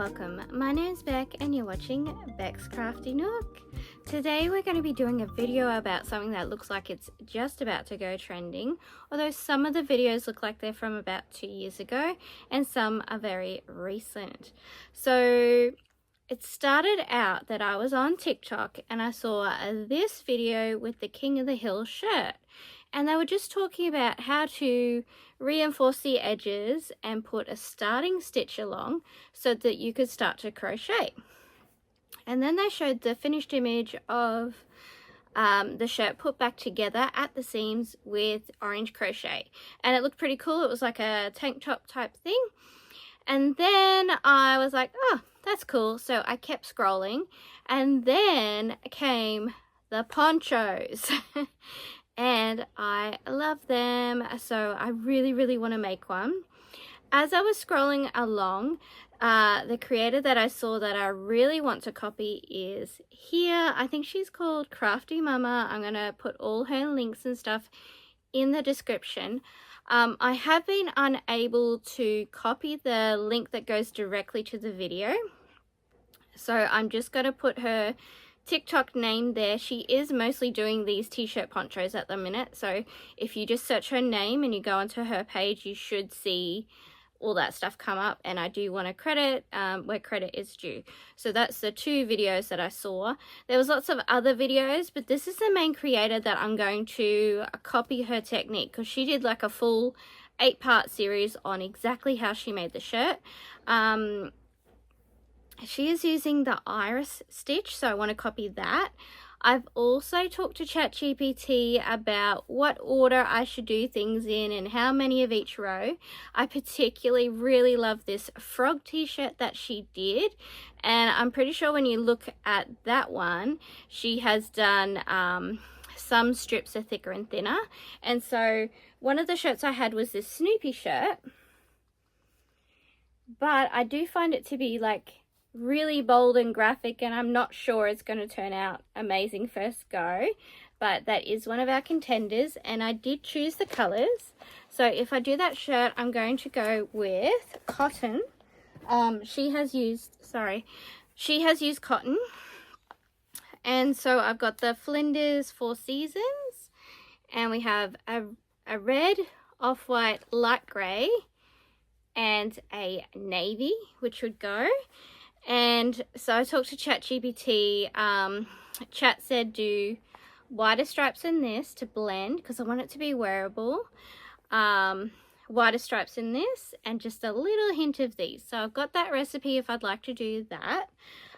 welcome. My name's Beck and you're watching Beck's Crafty Nook. Today we're going to be doing a video about something that looks like it's just about to go trending, although some of the videos look like they're from about 2 years ago and some are very recent. So it started out that I was on TikTok and I saw this video with the King of the Hill shirt, and they were just talking about how to reinforce the edges and put a starting stitch along so that you could start to crochet. And then they showed the finished image of the shirt put back together at the seams with orange crochet, and it looked pretty cool. It was like a tank top type thing. And then I was like, oh, that's cool. So I kept scrolling, and then came the ponchos. And I love them, so I really want to make one. As I was scrolling along, the creator that I saw that I really want to copy is here. I think she's called Crafty Mama. I'm going to put all her links and stuff in the description. I have been unable to copy the link that goes directly to the video, so I'm just going to put her TikTok name there. She is mostly doing these t-shirt ponchos at the minute, so if you just search her name and you go onto her page, you should see all that stuff come up. And I do want to credit where credit is due. So that's the two videos that I saw. There was lots of other videos, but this is the main creator that I'm going to copy her technique, because she did like a full 8-part series on exactly how she made the shirt. She is using the iris stitch, so I want to copy that. I've also talked to ChatGPT about what order I should do things in and how many of each row. I particularly really love this frog t-shirt that she did, and I'm pretty sure when you look at that one, she has done some strips are thicker and thinner. And so one of the shirts I had was this Snoopy shirt, but I do find it to be like really bold and graphic, and I'm not sure it's going to turn out amazing first go, but that is one of our contenders. And I did choose the colors, so if I do that shirt, I'm going to go with cotton. She has used cotton, and so I've got the Flinders Four Seasons, and we have a red, off-white, light grey, and a navy, which would go. And so I talked to ChatGPT. Chat said do wider stripes in this to blend, because I want it to be wearable. Wider stripes in this, and just a little hint of these. So I've got that recipe if I'd like to do that.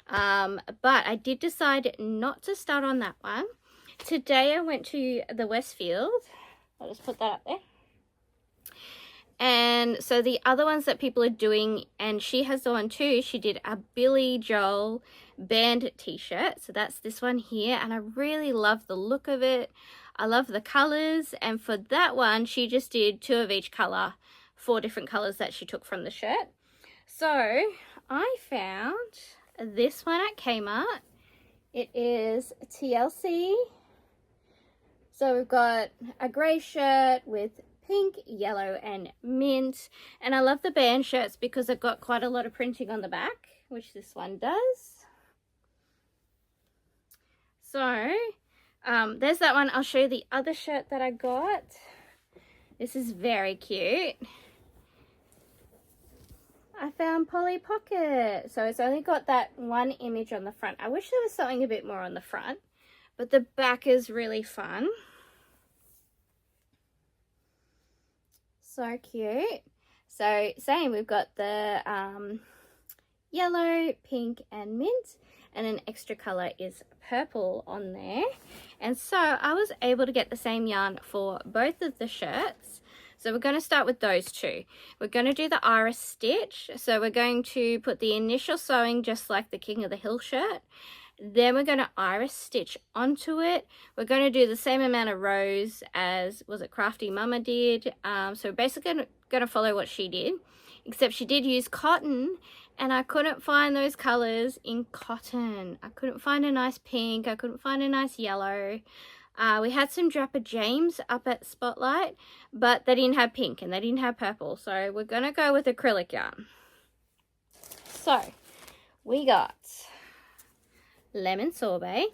But I did decide not to start on that one. Today I went to the Westfield. I'll just put that up there. And so the other ones that people are doing, and she has the one too, she did a Billy Joel band t-shirt. So that's this one here, and I really love the look of it. I love the colors, and for that one she just did 2 of each color, 4 different colors that she took from the shirt. So I found this one at Kmart. It is TLC. So we've got a gray shirt with pink, yellow, and mint. And I love the band shirts because they've got quite a lot of printing on the back, which this one does. So there's that one. I'll show you the other shirt that I got. This is very cute. I found Polly Pocket. So it's only got that one image on the front. I wish there was something a bit more on the front, but the back is really fun. So cute. So same, we've got the yellow, pink, and mint, and an extra color is purple on there. And so I was able to get the same yarn for both of the shirts. So we're going to start with those two. We're going to do the iris stitch. So we're going to put the initial sewing just like the King of the Hill shirt. Then we're going to iris stitch onto it. We're going to do the same amount of rows as, was it Crafty Mama did? So basically going to follow what she did, except she did use cotton, and I couldn't find those colors in cotton. I couldn't find a nice pink. I couldn't find a nice yellow. We had some Draper James up at Spotlight, but they didn't have pink and they didn't have purple. So we're going to go with acrylic yarn. So we got lemon sorbet.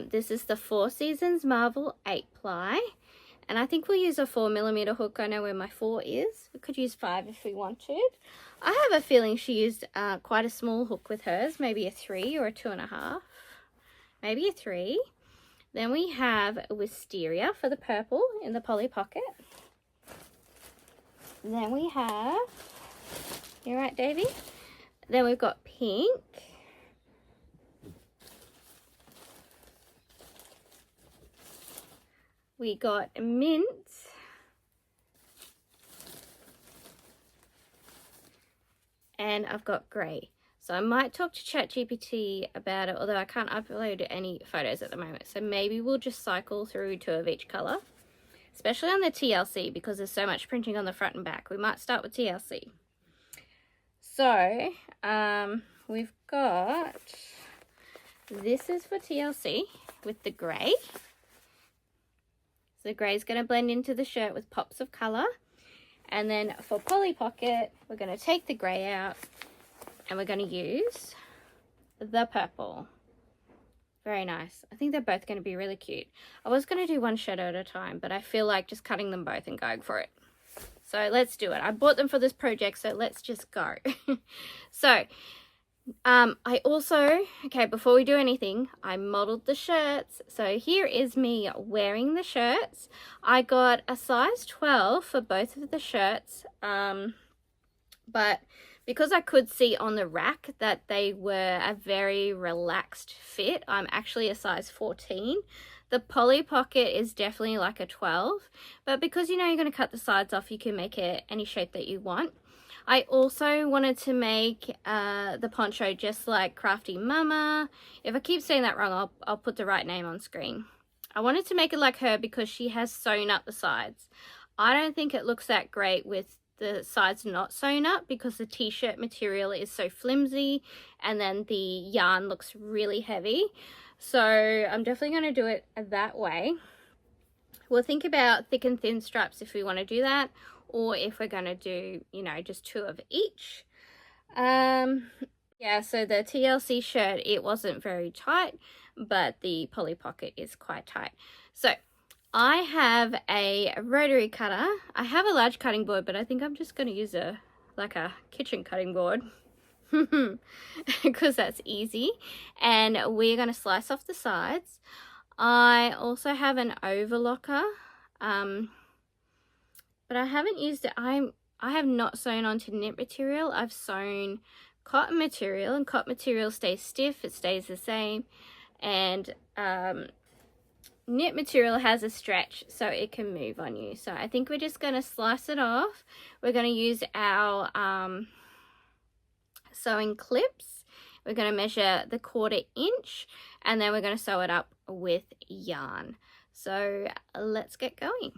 This is the Four Seasons Marvel 8-ply, and I think we'll use a 4mm hook. I know where my 4 is. We could use 5 if we wanted. I have a feeling she used quite a small hook with hers, maybe a 3 or a 2.5, maybe a 3. Then we have Wisteria for the purple in the Polly Pocket. Then we have, you right, Davy? Then we've got pink. We got mint. And I've got grey. So I might talk to ChatGPT about it, although I can't upload any photos at the moment. So maybe we'll just cycle through 2 of each colour, especially on the TLC because there's so much printing on the front and back. We might start with TLC. So we've got, this is for TLC with the grey. So the grey is going to blend into the shirt with pops of colour. And then for Polly Pocket, we're going to take the grey out and we're going to use the purple. Very nice. I think they're both going to be really cute. I was going to do one shadow at a time, but I feel like just cutting them both and going for it. So let's do it. I bought them for this project, so let's just go. So I also, okay, before we do anything, I modeled the shirts. So here is me wearing the shirts. I got a size 12 for both of the shirts, but because I could see on the rack that they were a very relaxed fit, I'm actually a size 14. The Polly Pocket is definitely like a 12, but because you know you're going to cut the sides off, you can make it any shape that you want. I also wanted to make the poncho just like Crafty Mama. If I keep saying that wrong, I'll put the right name on screen. I wanted to make it like her because she has sewn up the sides. I don't think it looks that great with the sides not sewn up because the t-shirt material is so flimsy and then the yarn looks really heavy. So I'm definitely going to do it that way. We'll think about thick and thin straps if we want to do that, or if we're going to do, you know, just 2 of each. Yeah, so the TLC shirt, it wasn't very tight, but the Polly Pocket is quite tight. So I have a rotary cutter. I have a large cutting board, but I think I'm just going to use a kitchen cutting board because that's easy. And we're going to slice off the sides. I also have an overlocker, but I haven't used it. I have not sewn onto knit material. I've sewn cotton material, and cotton material stays stiff. It stays the same. And knit material has a stretch, so it can move on you. So I think we're just going to slice it off. We're going to use our sewing clips. We're going to measure the 1/4 inch, and then we're going to sew it up with yarn. So let's get going.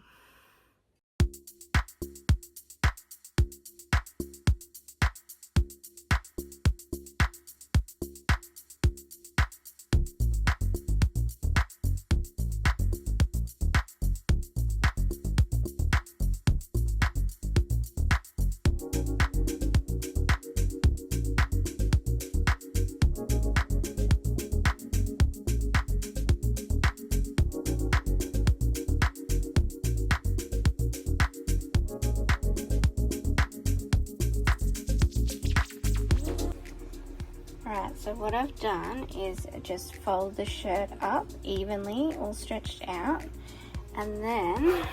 Alright, so what I've done is just fold the shirt up evenly, all stretched out, and then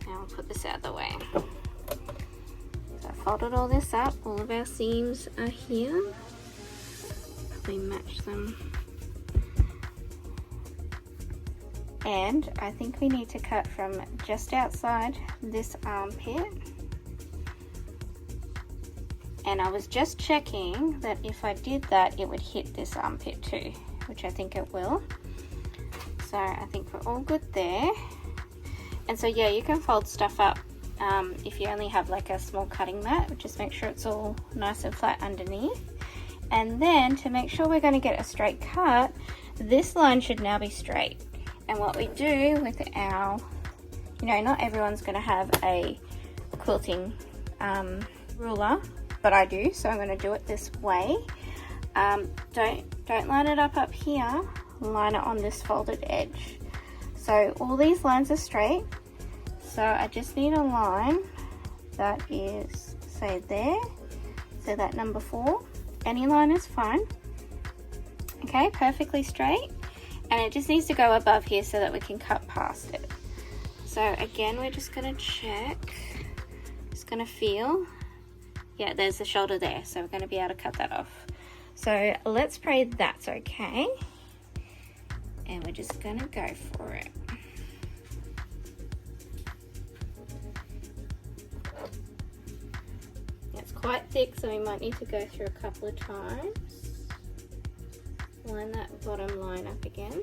I'll put this out of the way. So I folded all this up, all of our seams are here. Probably match them. And I think we need to cut from just outside this armpit. And I was just checking that if I did that, it would hit this armpit too, which I think it will. So I think we're all good there. And so yeah, you can fold stuff up if you only have like a small cutting mat. Just make sure it's all nice and flat underneath. And then to make sure we're going to get a straight cut, this line should now be straight. And what we do with our, you know, not everyone's going to have a quilting ruler but I do, so I'm going to do it this way. Don't line it up here, line it on this folded edge. So all these lines are straight, so I just need a line that is, say there, so that number 4, any line is fine. Okay, perfectly straight, and it just needs to go above here so that we can cut past it. So again, we're just going to check, just going to feel, yeah, there's the shoulder there, so we're going to be able to cut that off. So let's pray that's okay, and we're just going to go for it. It's quite thick, so we might need to go through a couple of times. Line that bottom line up again.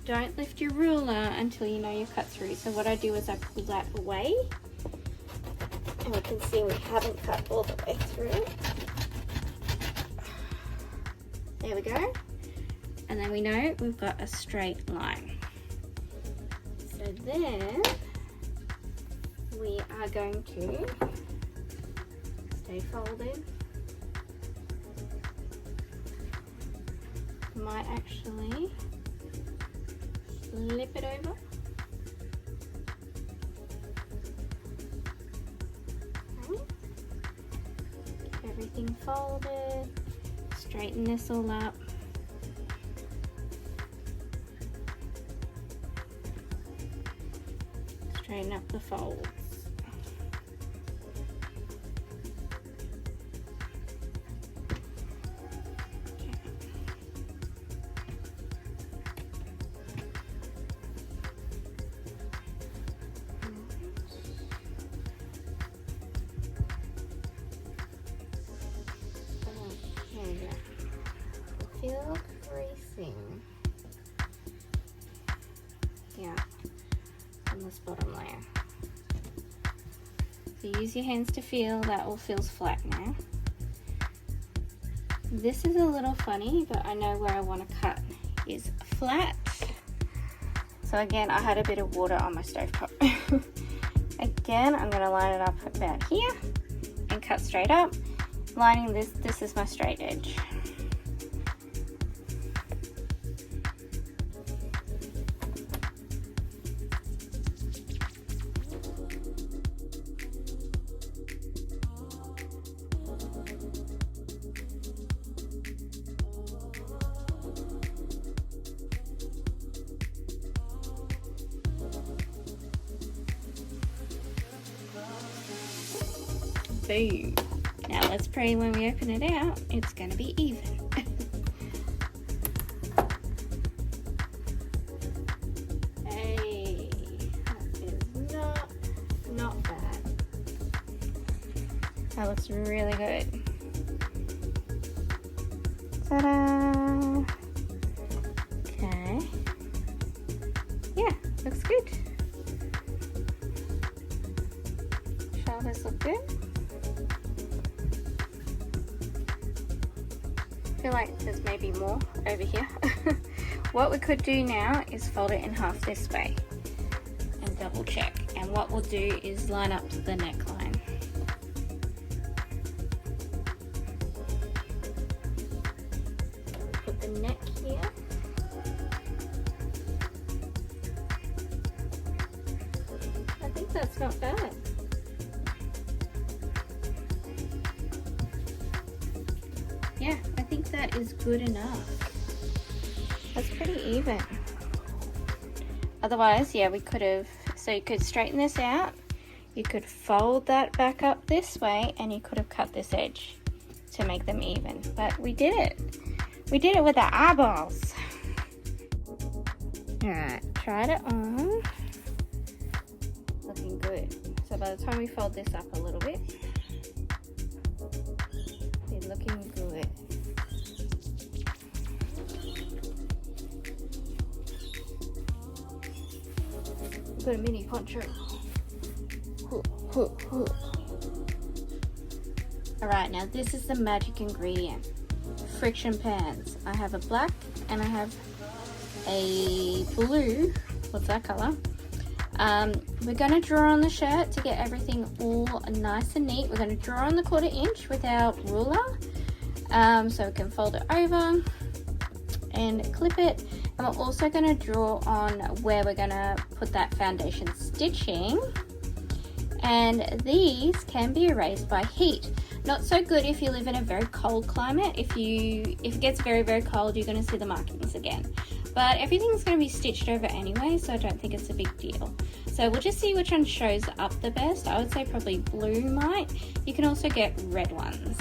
Don't lift your ruler until you know you've cut through. So what I do is I pull that away, and we can see we haven't cut all the way through. There we go. And then we know we've got a straight line. So then we are going to stay folded. Might actually flip it over. Okay. Keep everything folded. Straighten this all up. Straighten up the folds. Feel creasing, yeah, on this bottom layer. So use your hands to feel. That all feels flat now. This is a little funny, but I know where I want to cut is flat. So again, I had a bit of water on my stovetop. Again, I'm going to line it up about here and cut straight up. Lining this is my straight edge. Boom. Now let's pray when we open it out, it's going to be even. Hey, that is not bad. That looks really good. Ta-da! Okay. Yeah, looks good. Shoulders look good. I feel like there's maybe more over here. What we could do now is fold it in half this way and double check. And what we'll do is line up the neckline. Put the neck here. I think that's not bad. Yeah, I think that is good enough. That's pretty even. Otherwise, yeah, we could have, so you could straighten this out, you could fold that back up this way, and you could have cut this edge to make them even. But we did it. We did it with our eyeballs. Alright, tried it on. Looking good. So by the time we fold this up a little bit, it's looking good. Got a mini poncho. Alright, now this is the magic ingredient. Friction pans. I have a black and I have a blue. What's that color? We're going to draw on the shirt to get everything all nice and neat. We're going to draw on the 1/4 inch with our ruler, so we can fold it over and clip it. And we're also going to draw on where we're going to put that foundation stitching. And these can be erased by heat. Not so good if you live in a very cold climate. If it gets very, very cold, you're going to see the markings again. But everything's going to be stitched over anyway, so I don't think it's a big deal. So we'll just see which one shows up the best. I would say probably blue might. You can also get red ones.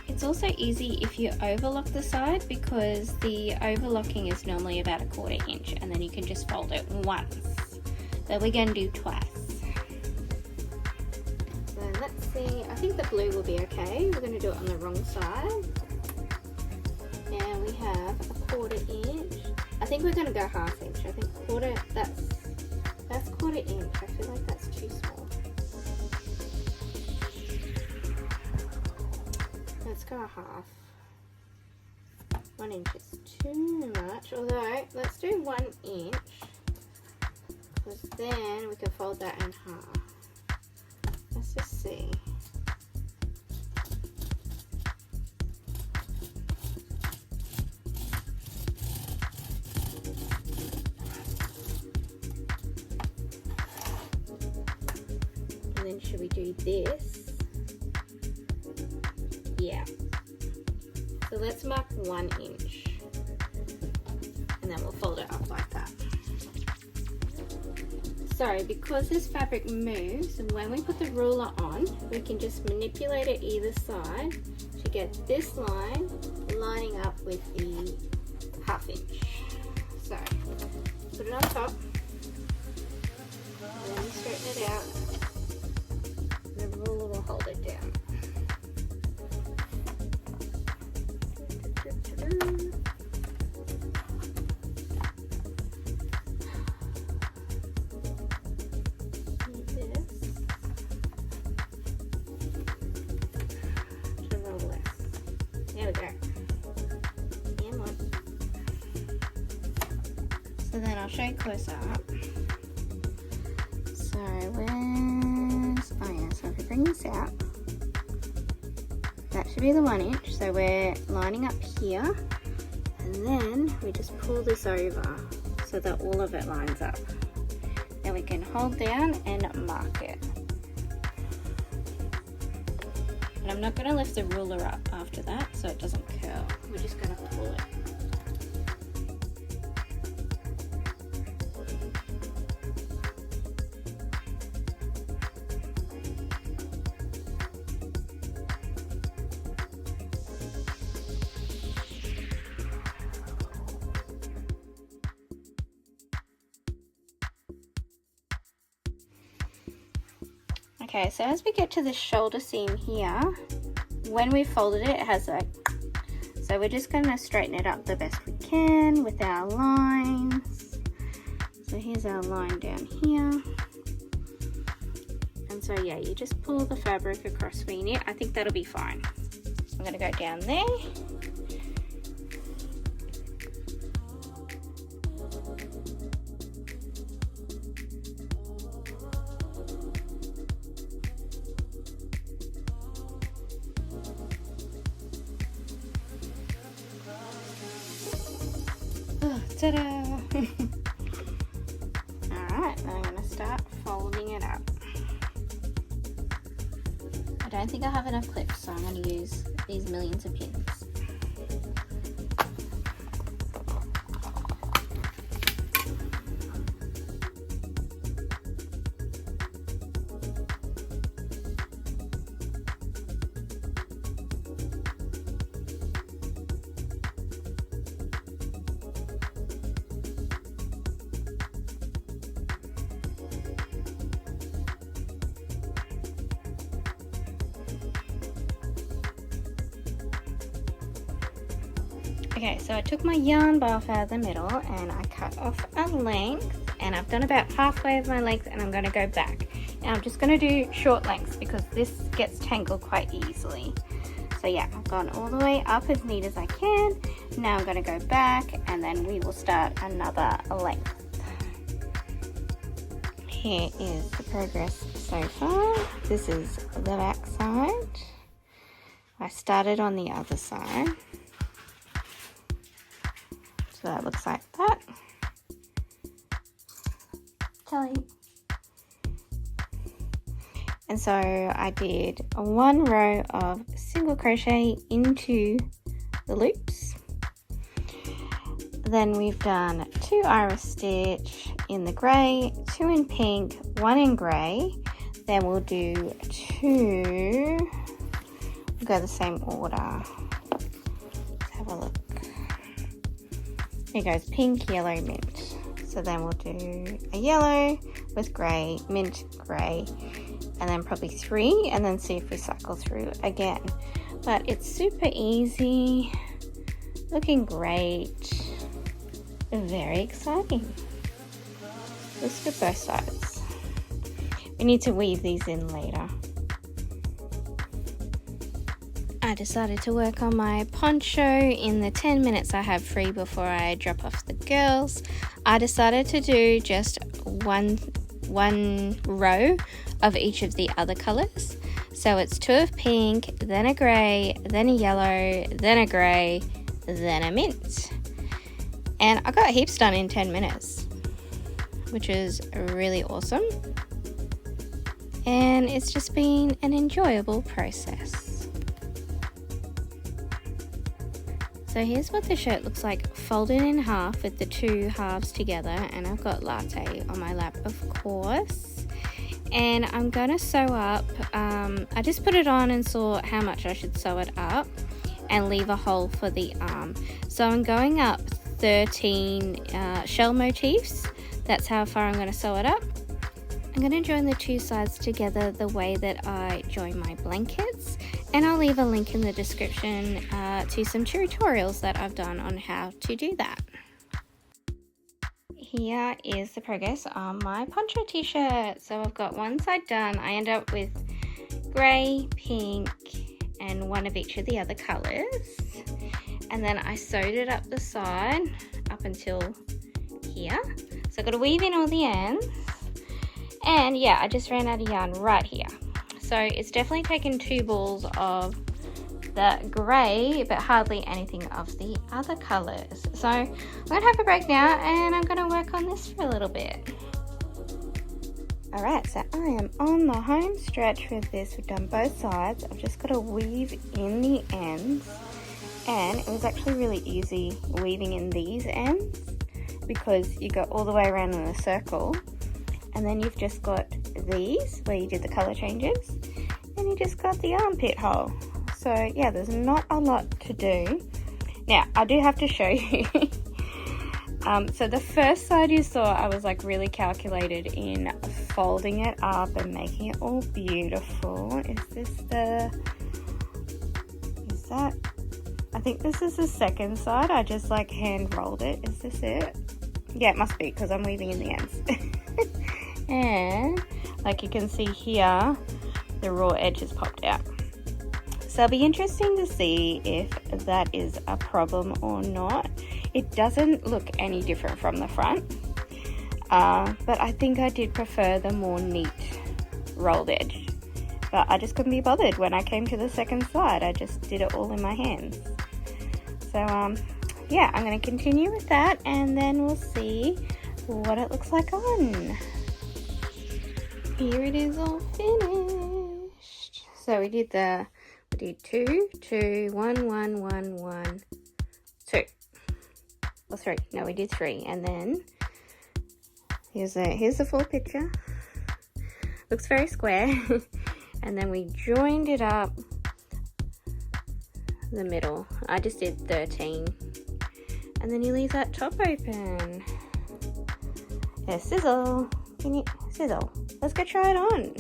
It's also easy if you overlock the side, because the overlocking is normally about a 1/4 inch, and then you can just fold it once. But we're going to do twice. So let's see, I think the blue will be okay. We're going to do it on the wrong side. And we have a 1/4 inch. I think we're going to go 1/2 inch. I think that's 1/4 inch. I feel like that's too small. Let's go 1/2. 1 inch is too much, although let's do 1 inch, because then we can fold that in half. Let's just see. And then should we do this? Yeah. So let's mark 1 inch, and then we'll fold it up like that. So because this fabric moves, and when we put the ruler on, we can just manipulate it either side to get this line lining up with the 1/2 inch. So put it on top, and then you straighten it out. The ruler will hold it down. So then I'll show you closer up. So so if we bring this out, that should be the 1 inch. So we're lining up here, and then we just pull this over so that all of it lines up. Then we can hold down and mark it. And I'm not going to lift the ruler up after that so it doesn't curl. We're just going to pull it. Okay, so as we get to the shoulder seam here, when we folded it, it has like, so we're just going to straighten it up the best we can with our lines. So here's our line down here. And so yeah, you just pull the fabric across where you need. I think that'll be fine. I'm going to go down there. Ta-da! Alright, then I'm going to start folding it up. I don't think I have enough clips, so I'm going to use these millions of pins. Okay, so I took my yarn buff out of the middle and I cut off a length, and I've done about halfway of my length, and I'm going to go back. And I'm just going to do short lengths because this gets tangled quite easily. So yeah, I've gone all the way up as neat as I can. Now I'm going to go back and then we will start another length. Here is the progress so far. This is the back side. I started on the other side. So that looks like that. Kelly. And so I did one row of single crochet into the loops. Then we've done 2 iris stitch in the grey, 2 in pink, 1 in grey. Then we'll do 2, we'll go the same order. Let's have a look. Here goes pink, yellow, mint. So then we'll do a yellow with grey, mint, grey, and then probably 3, and then see if we cycle through again. But it's super easy, looking great, very exciting. Looks good both sides. We need to weave these in later. I decided to work on my poncho in the 10 minutes I have free before I drop off the girls. I decided to do just one row of each of the other colors. So it's 2 of pink, then a grey, then a yellow, then a grey, then a mint. And I got heaps done in 10 minutes, which is really awesome. And it's just been an enjoyable process. So here's what the shirt looks like folded in half with the 2 halves together, and I've got latte on my lap, of course. And I'm going to sew up, I just put it on and saw how much I should sew it up and leave a hole for the arm. So I'm going up 13 shell motifs. That's how far I'm going to sew it up. I'm going to join the 2 sides together the way that I join my blankets, and I'll leave a link in the description to some tutorials that I've done on how to do that. Here is the progress on my poncho t-shirt. So I've got one side done. I end up with grey, pink, and 1 of each of the other colours. And then I sewed it up the side up until here. So I've got to weave in all the ends. And yeah, I just ran out of yarn right here. So it's definitely taken 2 balls of the grey, but hardly anything of the other colours. So I'm going to have a break now and I'm going to work on this for a little bit. Alright, so I am on the home stretch with this. We've done both sides. I've just got to weave in the ends. And it was actually really easy weaving in these ends because you go all the way around in a circle. And then you've just got these where you did the colour changes, and you just got the armpit hole. So yeah, there's not a lot to do. Now I do have to show you. So the first side you saw, I was like really calculated in folding it up and making it all beautiful. Is that? I think this is the second side. I just like hand rolled it. Is this it? Yeah, it must be because I'm weaving in the ends. And like you can see here, the raw edge has popped out. So it'll be interesting to see if that is a problem or not. It doesn't look any different from the front, but I think I did prefer the more neat rolled edge. But I just couldn't be bothered when I came to the second side. I just did it all in my hands. So yeah, I'm going to continue with that and then we'll see what it looks like on. Here it is all finished. So we did 2, 2, 1, 1, 1, 1, 2. Or 3. No, we did 3. And then here's the full picture. Looks very square. And then we joined it up the middle. I just did 13. And then you leave that top open. A sizzle. Sizzle. Let's go try it on.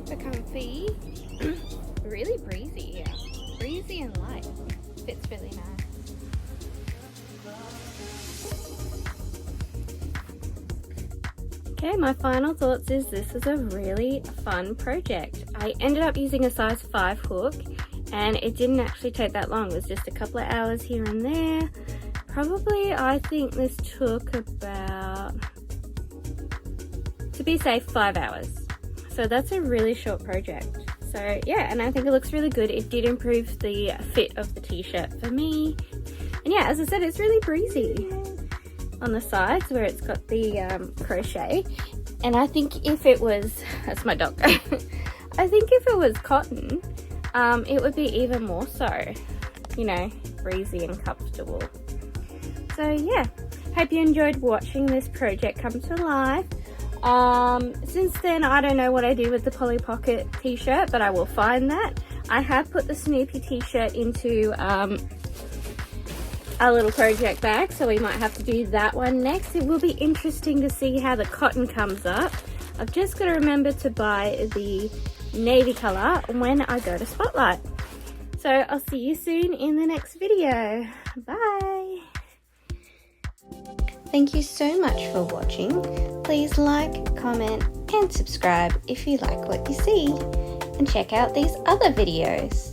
super comfy. Really breezy here. Breezy and light. Fits really nice. Okay, my final thoughts is this is a really fun project. I ended up using a size 5 hook and it didn't actually take that long. It was just a couple of hours here and there. Probably, I think this took about, to be safe, 5 hours. So that's a really short project. So yeah, and I think it looks really good. It did improve the fit of the t-shirt for me. And yeah, as I said, it's really breezy on the sides where it's got the crochet. And I think if it was, that's my dog. I think if it was cotton, it would be even more so, you know, breezy and comfortable. So yeah, hope you enjoyed watching this project come to life. Since then, I don't know what I did with the Polly Pocket t-shirt, but I will find that. I have put the Snoopy t-shirt into our little project bag, so we might have to do that one next. It will be interesting to see how the cotton comes up. I've just got to remember to buy the navy color when I go to Spotlight. So I'll see you soon in the next video. Bye. Thank you so much for watching. Please like, comment and subscribe if you like what you see. And check out these other videos.